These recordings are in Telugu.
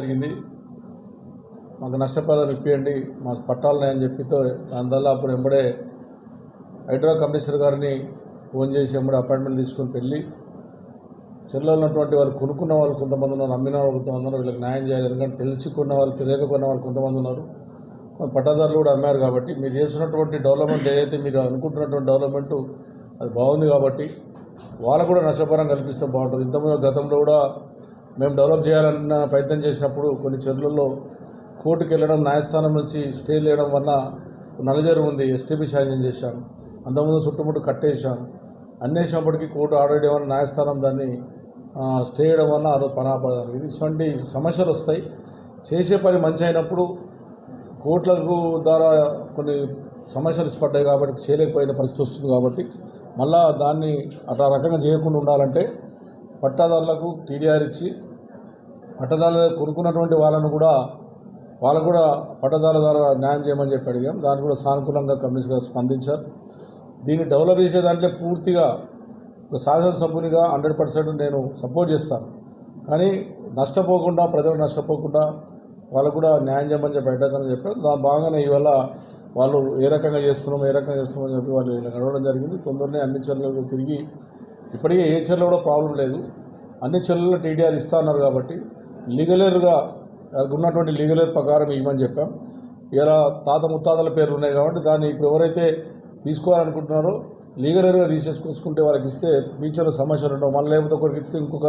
జరిగింది. మాకు నష్టపరిహారం ఇప్పియండి, మా పట్టాలని అని చెప్పితో దానివల్ల అప్పుడు వెంబడే హైడ్రా కమిషనర్ గారిని ఫోన్ చేసి వెంబడే అపాయింట్మెంట్ తీసుకొని వెళ్ళి చెరువులో ఉన్నటువంటి వాళ్ళు కొనుక్కున్న వాళ్ళు కొంతమంది ఉన్నారు, అమ్మిన వాళ్ళు కొంతమంది ఉన్నారు. వీళ్ళకి న్యాయం చేయాలి. ఎందుకంటే తెలిసి కొన్న వాళ్ళు తెలియక కొన్న వాళ్ళు కొంతమంది ఉన్నారు. పట్టాదారులు కూడా అమ్మారు. కాబట్టి మీరు చేస్తున్నటువంటి డెవలప్మెంట్ ఏదైతే మీరు అనుకుంటున్నటువంటి డెవలప్మెంట్ అది బాగుంది. కాబట్టి వాళ్ళకు కూడా నష్టపరిహారం కల్పిస్తే బాగుంటుంది. ఇంతకుముందు గతంలో కూడా మేము డెవలప్ చేయాలన్న ప్రయత్నం చేసినప్పుడు కొన్ని చెరువులలో కోర్టుకు వెళ్ళడం, న్యాయస్థానం నుంచి స్టే చేయడం వల్ల నలజరు ఉంది, ఎస్టీపీ శాంక్షన్ చేశాం. అంతకుముందు చుట్టుముట్టు కట్టేశాం. అన్నేసినప్పటికీ కోర్టు ఆల్రెడీ ఏమన్నా న్యాయస్థానం దాన్ని స్టే చేయడం వల్ల ఆ రోజు పనాపదాలు ఇటువంటి సమస్యలు వస్తాయి. చేసే పని మంచి అయినప్పుడు కోర్టులకు ద్వారా కొన్ని సమస్యలు పడ్డాయి కాబట్టి చేయలేకపోయిన పరిస్థితి వస్తుంది. కాబట్టి మళ్ళా దాన్ని అట్లా రకంగా చేయకుండా ఉండాలంటే పట్టాదారులకు టీడీఆర్ ఇచ్చి పట్టదారుల కొనుక్కున్నటువంటి వాళ్ళకు కూడా పట్టదారుల ద్వారా న్యాయం చేయమని చెప్పి అడిగాం. దాన్ని కూడా సానుకూలంగా కమిషనర్ గారు స్పందించారు. దీన్ని డెవలప్ చేసే దాంట్లో పూర్తిగా ఒక శాసనసభ్యునిగా 100% నేను సపోర్ట్ చేస్తాను. కానీ నష్టపోకుండా, ప్రజలు నష్టపోకుండా వాళ్ళకు కూడా న్యాయం చేయమని చెప్పి అడ్డకని చెప్పారు. దాని భాగంగానే ఇవాళ వాళ్ళు ఏ రకంగా చేస్తున్నాం అని చెప్పి వాళ్ళు నడవడం జరిగింది. తొందరనే అన్ని చెరువులకు తిరిగి ఇప్పటికే ఏ చెరువులో కూడా ప్రాబ్లం లేదు. అన్ని చెరువుల్లో టీడీఆర్ ఇస్తా అన్నారు. కాబట్టి లీగలేరుగా ఉన్నటువంటి లీగలేరు ప్రకారం ఇవ్వమని చెప్పాం. ఇలా తాత ముత్తాతల పేర్లు ఉన్నాయి కాబట్టి దాన్ని ఇప్పుడు ఎవరైతే తీసుకోవాలనుకుంటున్నారో లీగలేరుగా తీసేసుకుంటే వాళ్ళకి ఇస్తే ఫ్యూచర్లో సమస్యలు ఉండవు. మళ్ళీ లేకపోతే ఒకరికి ఇస్తే ఇంకొక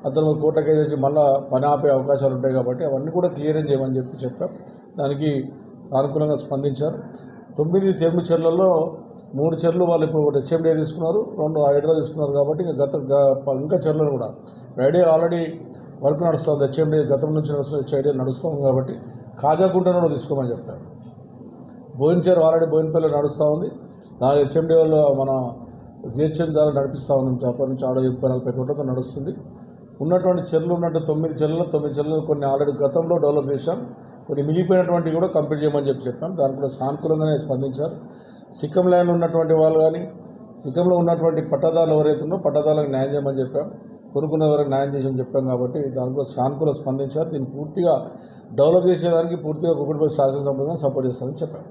అతను కోటకే చేసి మళ్ళీ పని ఆపే అవకాశాలు ఉంటాయి. కాబట్టి అవన్నీ కూడా క్లియరెన్స్ చేయమని చెప్పాం. దానికి అనుకూలంగా స్పందించారు. 9 చెరువులలో 3 చెరువులు వాళ్ళు ఇప్పుడు ఒకటి హెచ్ఎండిఏ తీసుకున్నారు, 2 హైడ్రా తీసుకున్నారు. కాబట్టి ఇంకా చెరువులను కూడా ఐడియా ఆల్రెడీ వర్క్ నడుస్తుంది. హెచ్ఎండిఏ గతం నుంచి నడుస్తుంది, హెచ్ఐడిఏ నడుస్తుంది. కాబట్టి కాజాగుంటను కూడా తీసుకోమని చెప్పారు. బోయినచేరు ఆల్రెడీ బోయినపల్లి నడుస్తూ ఉంది. దాని హెచ్ఎండిఏ వాళ్ళు మన జిహెచ్ఎం ద్వారా నడిపిస్తూ ఉన్నాం. అప్పటి నుంచి 40-40 కోట్లతో నడుస్తుంది. ఉన్నటువంటి చెరువులు 9 చెరువులు కొన్ని ఆల్రెడీ గతంలో డెవలప్ చేశాం. కొన్ని మిగిలిపోయినటువంటి కూడా కంప్లీట్ చేయమని చెప్పాం. దానికి కూడా సానుకూలంగానే స్పందించారు. సిక్కం ల్యాండ్లో ఉన్నటువంటి వాళ్ళు కానీ సిక్కంలో ఉన్నటువంటి పట్టదారులు ఎవరైతే ఉన్నారో పట్టదారులకు న్యాయం చేయమని చెప్పాం. కొనుక్కున్న వరకు న్యాయం చేసామని చెప్పాం. కాబట్టి దాంట్లో సానుకూల స్పందించారు. దీన్ని పూర్తిగా డెవలప్ చేసేదానికి పూర్తిగా కుకుట్పల్లి శాసనసభ్యులుగా సపోర్ట్ చేస్తామని చెప్పాం.